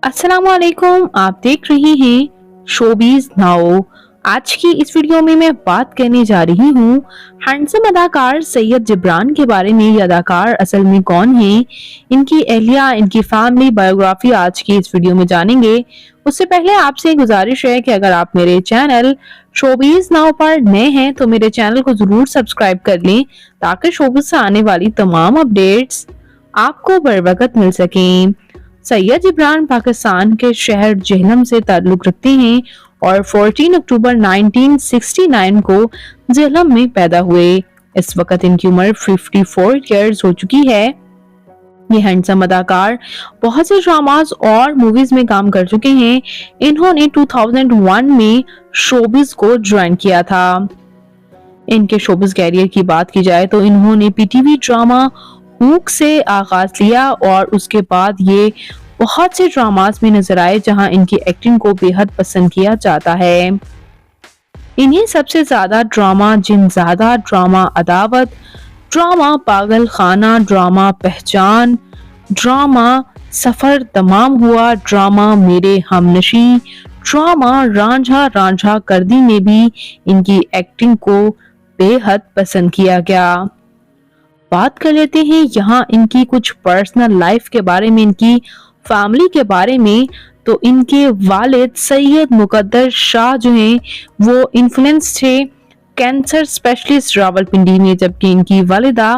अस्सलामुअलैकुम, आप देख रही हैं शोबीज नाउ। आज की इस वीडियो में मैं बात करने जा रही हूँ हैंडसम अदाकार सैयद जिब्रान के बारे में। ये अदाकार असल में कौन है, इनकी एहलिया, इनकी फैमिली बायोग्राफी आज की इस वीडियो में जानेंगे। उससे पहले आपसे गुजारिश है कि अगर आप मेरे चैनल शोबीज नाउ पर नए हैं तो मेरे चैनल को जरूर सब्सक्राइब कर लें ताकि शोबीज से आने वाली तमाम अपडेट्स आपको बर वक्त मिल सकें। सैयद जिब्रान पाकिस्तान के शहर जेहलम से ताल्लुक रखते हैं और 14 अक्टूबर 1969 को जेहलम में पैदा हुए। इस वक्त इनकी उम्र 54 इयर्स हो चुकी है। ये हैंडसम अदाकार बहुत से ड्रामास और मूवीज में काम कर चुके हैं। इन्होंने 2001 में शोबिज को ज्वाइन किया था। इनके शोबिज कैरियर की बात की जाए तो इन्होंने पीटीवी ड्रामा हुक से आगाज लिया और उसके बाद ये बहुत से ड्रामास में नजर आए जहां इनकी एक्टिंग को बेहद पसंद किया जाता है। इन्हें सबसे ज्यादा ड्रामा जिनज़ादा, ड्रामा अदावत, ड्रामा पागल खाना, ड्रामा पहचान, ड्रामा सफर तमाम हुआ, ड्रामा मेरे हमनशी, ड्रामा रांझा रांझा कर दी में भी इनकी एक्टिंग को बेहद पसंद किया गया। बात कर लेते हैं यहाँ इनकी कुछ पर्सनल लाइफ के बारे में, इनकी फैमिली के बारे में। तो इनके वालिद सैयद मुकद्दर शाह जो हैं वो इन्फ्लुएंस थे कैंसर स्पेशलिस्ट रावलपिंडी में, जबकि इनकी वालिदा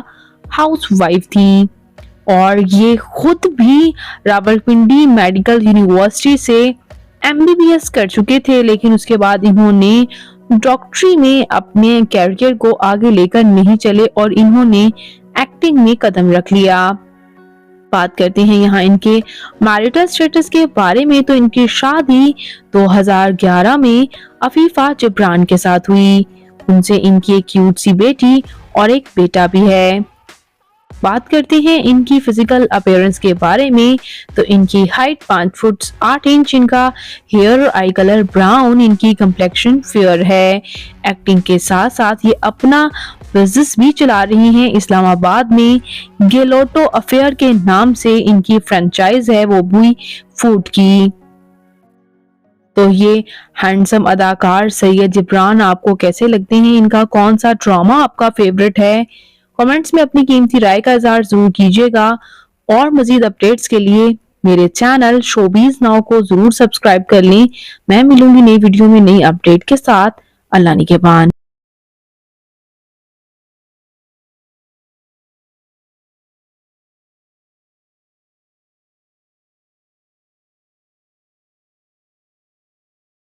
हाउस वाइफ थी और ये खुद भी रावलपिंडी मेडिकल यूनिवर्सिटी से एमबीबीएस कर चुके थे। लेकिन उसके बाद इन्होंने डॉक्टरी में अपने कैरियर को आगे लेकर नहीं चले और इन्होंने एक्टिंग में कदम रख लिया। बात करते हैं यहाँ इनके मैरिटल स्टेटस के बारे में। तो इनकी शादी 2011 में अफीफा जिब्रान के साथ हुई। उनसे इनकी एक क्यूट सी बेटी और एक बेटा भी है। बात करते हैं इनकी फिजिकल अपीयरेंस के बारे में। तो इनकी हाइट 5 फुट 8 इंच, इनका हेयर और आई कलर ब्राउन, इनकी कंप्लेक्शन फेयर है। एक्टिंग के साथ साथ ये अपना बिजनेस भी चला रही हैं। इस्लामाबाद में गेलोटो अफेयर के नाम से इनकी फ्रेंचाइज है, वो भी फूड की। तो ये हैंडसम अदाकार सैयद जिब्रान आपको कैसे लगते हैं? इनका कौन सा ड्रामा आपका फेवरेट है? कमेंट्स में अपनी कीमती राय का इज़हार जरूर कीजिएगा और मजीद अपडेट्स के लिए मेरे चैनल शोबीज नाउ को जरूर सब्सक्राइब कर लें। मैं मिलूंगी नई वीडियो में नई अपडेट के साथ। अल्लाह निगहबान।